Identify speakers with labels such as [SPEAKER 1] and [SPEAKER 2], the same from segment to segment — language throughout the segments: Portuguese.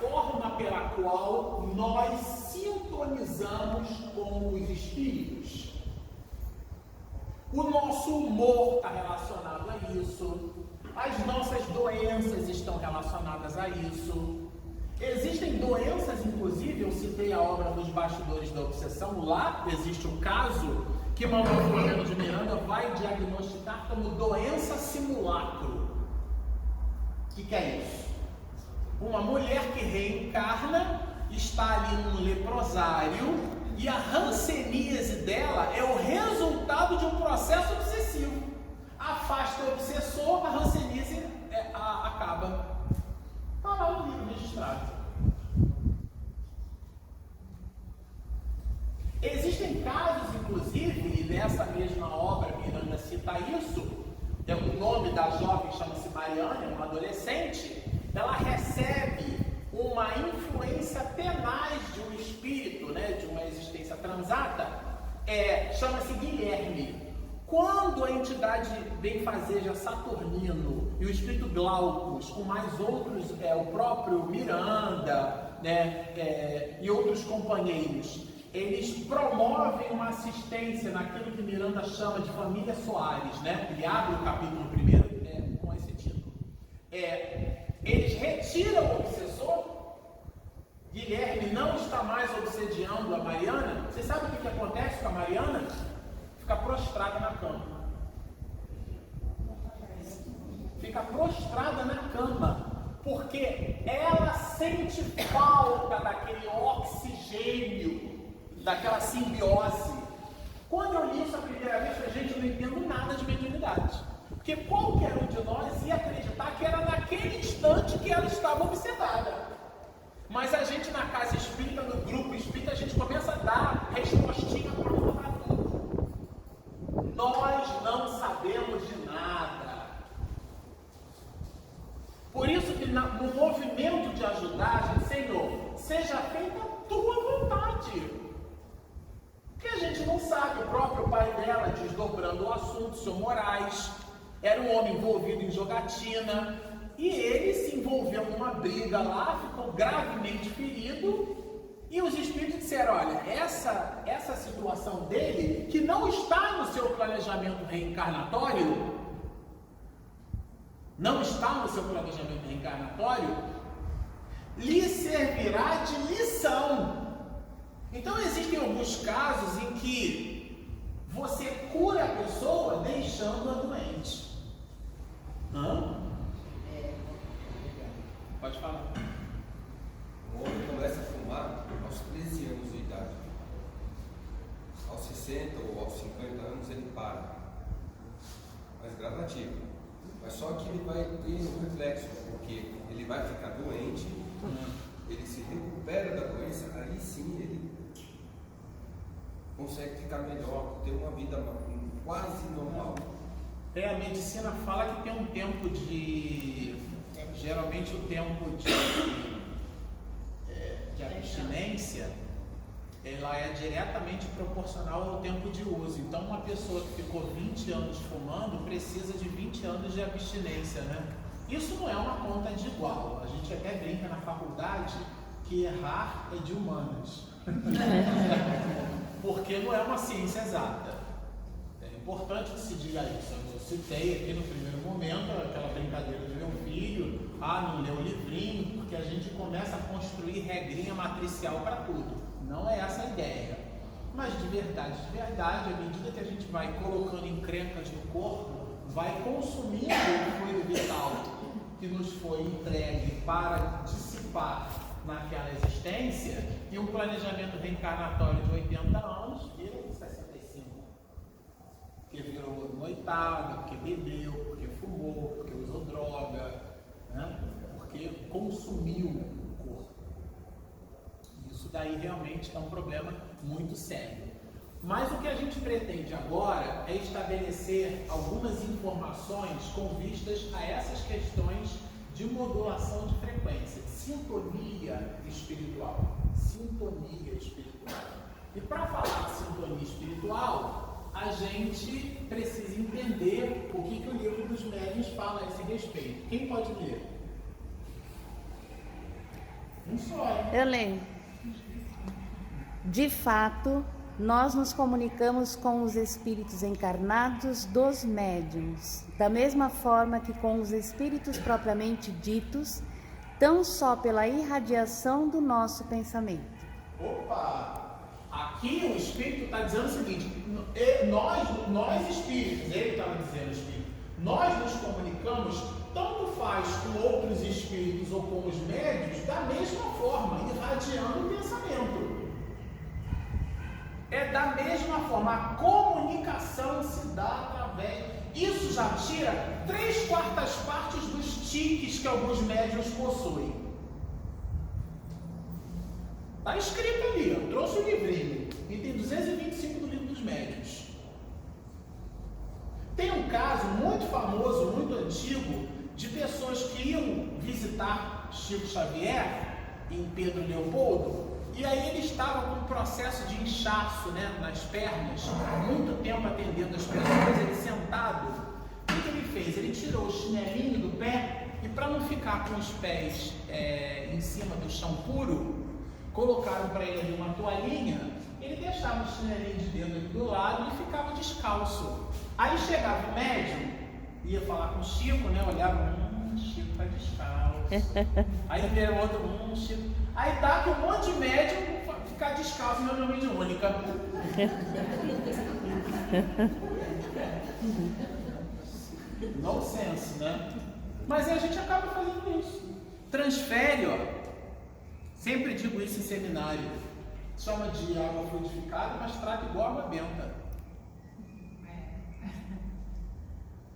[SPEAKER 1] forma pela qual nós sintonizamos com os espíritos. O nosso humor está relacionado a isso, as nossas doenças estão relacionadas a isso. Existem doenças, inclusive, eu citei a obra Nos Bastidores da Obsessão, lá existe um caso que Manuel Filomeno de Miranda vai diagnosticar como doença simulacro. O que é isso? Uma mulher que reencarna, está ali num leprosário e a hanseníase dela é o resultado de um processo obsessivo. Afasta o obsessor, a hanseníase acaba. Está lá no livro registrado. Existem casos, inclusive, e nessa mesma obra Miranda cita isso, o nome da jovem chama-se Mariana, é uma adolescente, ela recebe uma influência tenaz de um espírito, né, de uma existência transata, chama-se Guilherme. Quando a entidade benfazeja Saturnino e o espírito Glaucus, com mais outros, o próprio Miranda, né, e outros companheiros, eles promovem uma assistência naquilo que Miranda chama de família Soares, né? Ele abre o capítulo primeiro com esse título. Eles retiram o obsessor, Guilherme não está mais obsediando a Mariana. Você sabe o que acontece com a Mariana? Fica prostrada na cama. Fica prostrada na cama, porque ela sente falta daquele oxigênio, daquela simbiose. Quando eu li isso a primeira vez, eu falei, gente, eu não entendo nada de mediunidade. Porque qualquer um de nós ia acreditar que era naquele instante que ela estava obsedada. Mas a gente na casa espírita, no grupo espírita, a gente começa a dar respostinha pronta para tudo. Nós não sabemos de nada. Por isso que no movimento de ajudar, a gente, Senhor, seja feita a tua vontade. Porque a gente não sabe, o próprio pai dela, desdobrando o assunto, seu Moraes, era um homem envolvido em jogatina, e ele se envolveu numa briga lá, ficou gravemente ferido, e os espíritos disseram, olha, essa situação dele, que não está no seu planejamento reencarnatório, lhe servirá de lição. Então existem alguns casos em que você cura a pessoa deixando-a doente. Pode falar.
[SPEAKER 2] O homem começa a fumar aos 13 anos de idade. Aos 60 ou aos 50 anos ele para. Mas gradativo. Mas só que ele vai ter um reflexo, porque ele vai ficar doente, ele se recupera da doença, aí sim ele consegue ficar melhor, ter uma vida quase normal.
[SPEAKER 1] A medicina fala que tem um tempo geralmente o tempo de abstinência, ela é diretamente proporcional ao tempo de uso. Então uma pessoa que ficou 20 anos fumando precisa de 20 anos de abstinência, né? Isso não é uma conta de igual. A gente até brinca na faculdade que errar é de humanas. Porque não é uma ciência exata. É importante que se diga isso. Eu citei aqui no primeiro momento aquela brincadeira de meu filho, não leu o livrinho, porque a gente começa a construir regrinha matricial para tudo. Não é essa a ideia. Mas de verdade, à medida que a gente vai colocando encrencas no corpo, vai consumindo o fluido vital que nos foi entregue para dissipar naquela existência, e um planejamento reencarnatório de 80 anos vira 65. Porque virou noitada, porque bebeu, porque fumou, porque usou droga, né? Porque consumiu o corpo. Isso daí realmente é um problema muito sério. Mas o que a gente pretende agora é estabelecer algumas informações com vistas a essas questões de modulação de frequência, sintonia espiritual. E para falar de sintonia espiritual, a gente precisa entender o que o livro dos médiuns fala a esse respeito. Quem pode ler?
[SPEAKER 3] Eu leio. De fato, nós nos comunicamos com os espíritos encarnados dos médiuns, da mesma forma que com os espíritos propriamente ditos, tão só pela irradiação do nosso pensamento.
[SPEAKER 1] Opa! Aqui o espírito está dizendo o seguinte: nós espíritos, ele estava dizendo espírito, nós nos comunicamos, tanto faz com outros espíritos ou com os médiuns, da mesma forma, irradiando o pensamento. É da mesma forma, a comunicação se dá através. Isso já tira 3/4 dos tiques que alguns médiuns possuem. Está escrito ali, eu trouxe o livrinho, item 225 do livro dos médiuns. Tem um caso muito famoso, muito antigo, de pessoas que iam visitar Chico Xavier em Pedro Leopoldo. E aí ele estava com um processo de inchaço, né, nas pernas, muito tempo atendendo as pessoas, ele sentado. O que ele fez? Ele tirou o chinelinho do pé e, para não ficar com os pés em cima do chão puro, colocaram para ele ali uma toalhinha, ele deixava o chinelinho de dedo ali do lado e ficava descalço. Aí chegava o médium, ia falar com o Chico, né, olhava, Chico está descalço. Aí veio outro, Chico. Aí dá que um monte de médium ficar descalço na nome de única. Nonsense, né? Mas aí a gente acaba fazendo isso. Transfere, ó. Sempre digo isso em seminário. Chama de água fluidificada, mas trata igual água benta.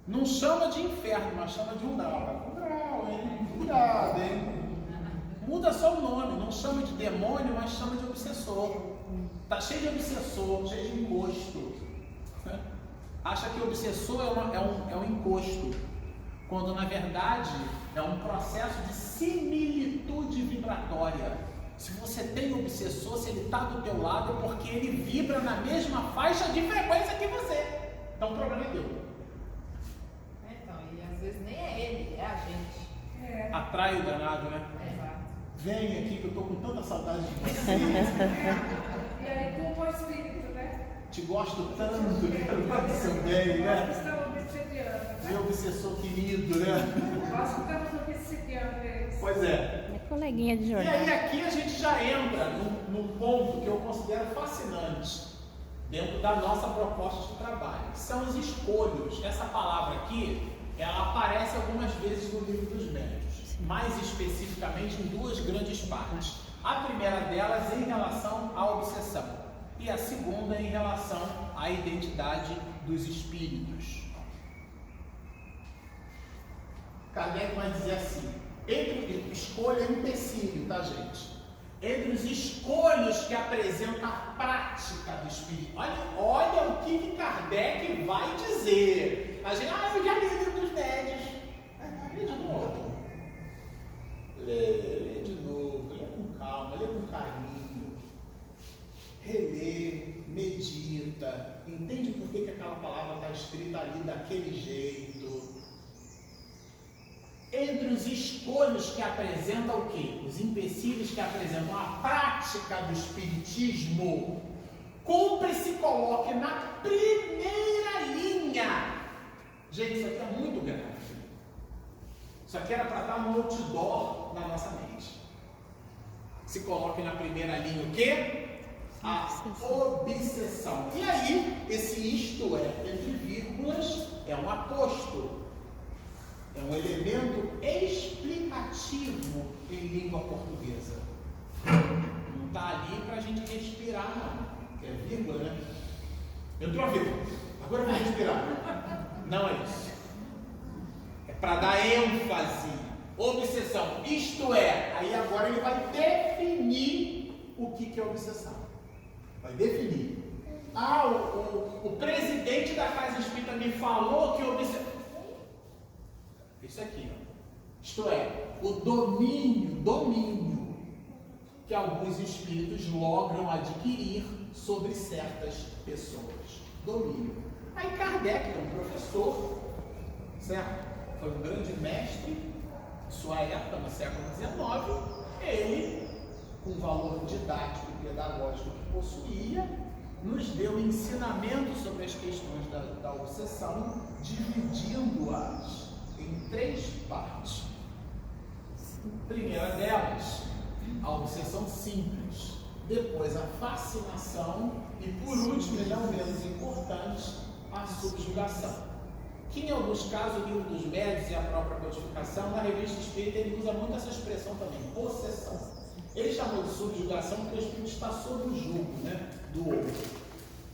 [SPEAKER 1] Não chama de inferno, mas chama de umbral. Umbral, hein? Cuidado, hein? Muda só o nome, não chama de demônio, mas chama de obsessor. Tá cheio de obsessor, cheio de encosto. Acha que o obsessor é um encosto, quando na verdade é um processo de similitude vibratória. Se você tem obsessor, se ele está do teu lado, é porque ele vibra na mesma faixa de frequência que você. Então o problema é teu.
[SPEAKER 4] Então, e às vezes nem é ele, é a gente.
[SPEAKER 1] Atrai o danado, né?
[SPEAKER 4] Exato.
[SPEAKER 1] Vem aqui que eu tô com tanta saudade de você.
[SPEAKER 5] E aí culpa o espírito, né?
[SPEAKER 1] Te gosto tanto, né? Eu gosto do seu bem, né?
[SPEAKER 5] Nós estamos obsediando,
[SPEAKER 1] Meu obsessor querido, né?
[SPEAKER 5] Nós estamos obsediando eles.
[SPEAKER 1] Pois é.
[SPEAKER 3] Minha coleguinha de
[SPEAKER 1] E
[SPEAKER 3] jornal.
[SPEAKER 1] aí aqui a gente já entra num ponto que eu considero fascinante dentro da nossa proposta de trabalho, que são os escolhos. Essa palavra aqui, ela aparece algumas vezes no livro dos médiuns, mais especificamente em duas grandes partes. A primeira delas em relação à obsessão e a segunda em relação à identidade dos espíritos. Kardec vai dizer assim: escolha é um empecilho, tá, gente? Entre os escolhos que apresentam a prática do espírito. Olha o que Kardec vai dizer. A gente, eu já li o livro dos médiuns. Lê de novo. Lê de novo. Lê com calma, lê com carinho. Relê, medita. Entende por que aquela palavra está escrita ali daquele jeito. Entre os escolhos que apresentam o quê? Os empecilhos que apresentam a prática do espiritismo, cumpre se coloque na primeira linha. Gente, isso aqui é muito grave. Isso aqui era para dar um outdoor na nossa mente. Se coloque na primeira linha o quê? A obsessão. E aí, esse isto é, entre vírgulas, é um aposto. É um elemento explicativo em língua portuguesa. Não está ali para a gente respirar, não. É vírgula, né? Entrou a vírgula. Agora eu vou respirar. Não é isso. É para dar ênfase. Obsessão. Isto é. Aí agora ele vai definir o que é obsessão. Vai definir. O presidente da Casa Espírita me falou que obsessão. Isso aqui, ó. Isto é, o domínio que alguns espíritos logram adquirir sobre certas pessoas. Domínio. Aí Kardec, que é um professor, certo? Foi um grande mestre em sua época, no século XIX, ele com o valor didático e pedagógico que possuía, nos deu ensinamento sobre as questões da obsessão, dividindo-as em 3 partes. Primeira delas, a obsessão simples, depois a fascinação e, por último, e não menos importante, a subjugação. Que em alguns casos, o livro dos médios e a própria codificação, na revista Espírita, ele usa muito essa expressão também, possessão. Ele chamou de subjugação porque o espírito está sob o jugo, né, do outro.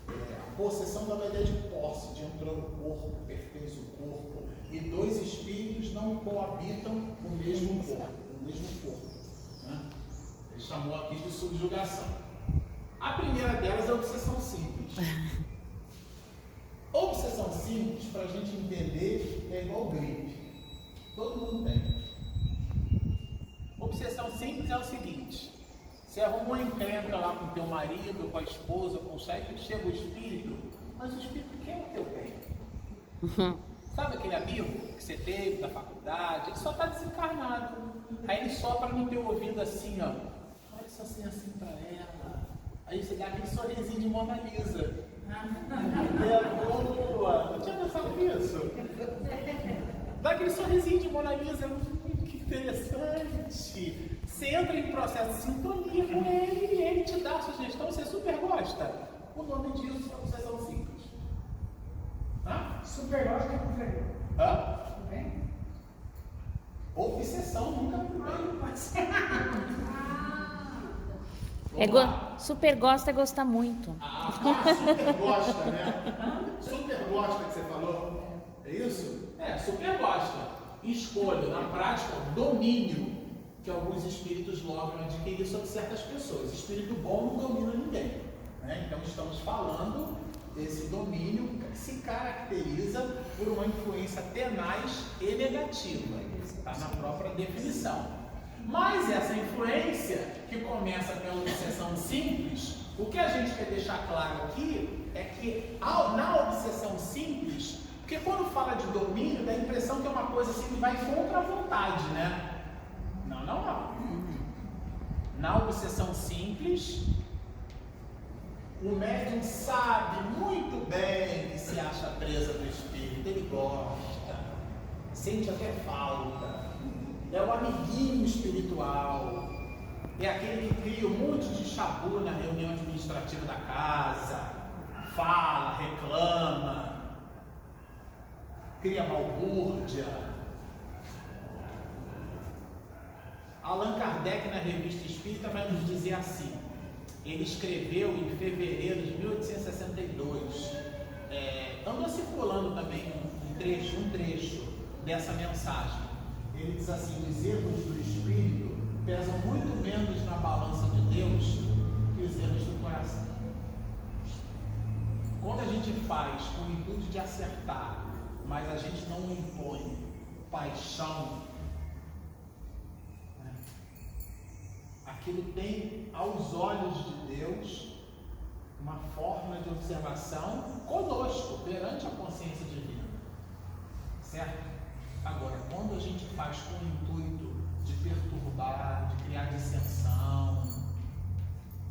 [SPEAKER 1] A possessão dá uma ideia de posse, de entrar no corpo, pertence ao corpo, e 2 espíritos não coabitam no mesmo corpo. Né? Ele chamou aqui de subjugação. A primeira delas é a obsessão simples. Obsessão simples, para a gente entender, é igual gripe. Todo mundo tem. Obsessão simples é o seguinte: você arrumou uma encrenca lá com o teu marido, com a esposa, com o chefe, chega o espírito, mas o espírito quer o teu bem. Sabe aquele amigo que você teve da faculdade? Ele só está desencarnado. Aí ele sopra no teu ouvido assim, ó. Olha só assim para ela. Aí você dá aquele sorrisinho de Mona Lisa. Boa! Não tinha pensado nisso? Dá aquele sorrisinho de Mona Lisa. Que interessante! Você entra em processo de sintonia com ele e ele te dá a sugestão, você super gosta. O nome disso é obsessão simples.
[SPEAKER 5] Super gosta com freio. Tudo bem?
[SPEAKER 1] Obsessão nunca não pode ser.
[SPEAKER 3] Super gosta é gostar muito.
[SPEAKER 1] Super gosta, né? Super gosta que você falou. É isso? Super gosta. Escolha, na prática, domínio que alguns espíritos logram adquirir sobre certas pessoas. Espírito bom não domina ninguém. Né? Então estamos falando desse domínio que se caracteriza por uma influência tenaz e negativa. Está na própria definição. Mas essa influência, que começa pela obsessão simples, o que a gente quer deixar claro aqui é que na obsessão simples, porque quando fala de domínio, dá a impressão que é uma coisa assim que vai contra a vontade, né? Não. Na obsessão simples, o médium sabe muito bem que se acha presa do espírito, ele gosta, sente até falta, é o amiguinho espiritual, é aquele que cria um monte de chabu na reunião administrativa da casa, fala, reclama, cria balbúrdia. Allan Kardec, na Revista Espírita, vai nos dizer assim. Ele escreveu em fevereiro de 1862, andou circulando também um trecho dessa mensagem. Ele diz assim: os erros do espírito pesam muito menos na balança de Deus que os erros do coração. Quando a gente faz com o intuito de acertar, mas a gente não impõe paixão, aquilo tem, aos olhos de Deus, uma forma de observação conosco, perante a consciência divina. Certo? Agora, quando a gente faz com o intuito de perturbar, de criar dissensão,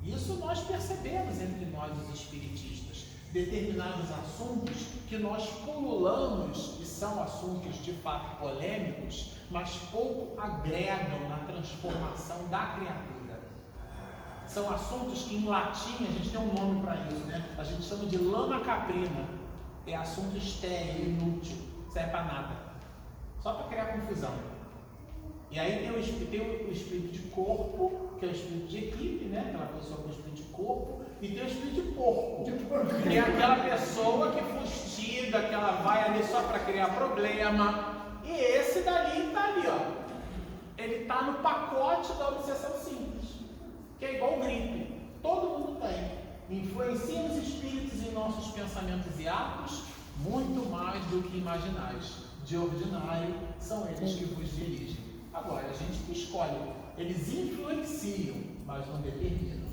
[SPEAKER 1] isso nós percebemos entre nós, os espiritistas, determinados assuntos que nós pululamos, e são assuntos de fato polêmicos, mas pouco agregam na transformação da criatura. São assuntos que em latim, a gente tem um nome para isso, né? A gente chama de lama caprina. É assunto estéril, inútil, serve para nada, só para criar confusão. E aí tem o espírito de corpo, que é o espírito de equipe, né? Aquela pessoa com o espírito de corpo, e tem o espírito de porco, que é aquela pessoa que fustiga, que ela vai ali só para criar problema. E esse dali está ali, ó. Ele está no pacote da obsessão simples, que é igual gripe. Todo mundo tem. Influencia os espíritos em nossos pensamentos e atos muito mais do que imaginais. De ordinário, são eles que vos dirigem. Agora, a gente que escolhe. Eles influenciam, mas não determinam.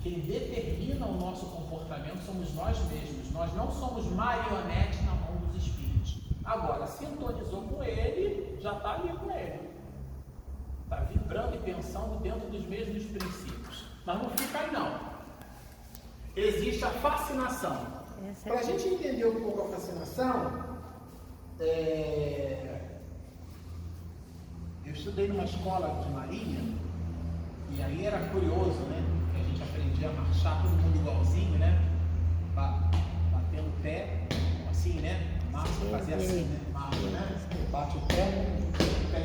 [SPEAKER 1] Quem determina o nosso comportamento somos nós mesmos. Nós não somos marionete na mão dos espíritos. Agora, sintonizou com ele, já está ali com ele. Está vibrando e pensando dentro dos mesmos princípios. Mas não fica aí não. Existe a fascinação. Para a gente entender um pouco a fascinação, eu estudei numa escola de marinha, e aí era curioso, né? Que a gente aprendia a marchar todo mundo igualzinho, né? Batendo o pé, assim, né? Marcha, fazia assim, né? Marcha, né? Bate o pé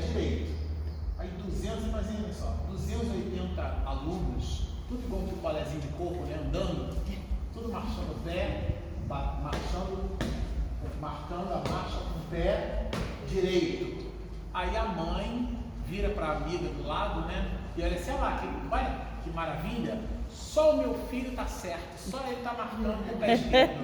[SPEAKER 1] direito. Aí 200, imagina só, 280 alunos, tudo igual um colézinho de coco, né? Andando, tudo marchando o pé, marcando a marcha com o pé direito. Aí a mãe vira para a amiga do lado, né? E olha, sei lá, olha que maravilha, só o meu filho tá certo, só ele tá marcando com o pé esquerdo.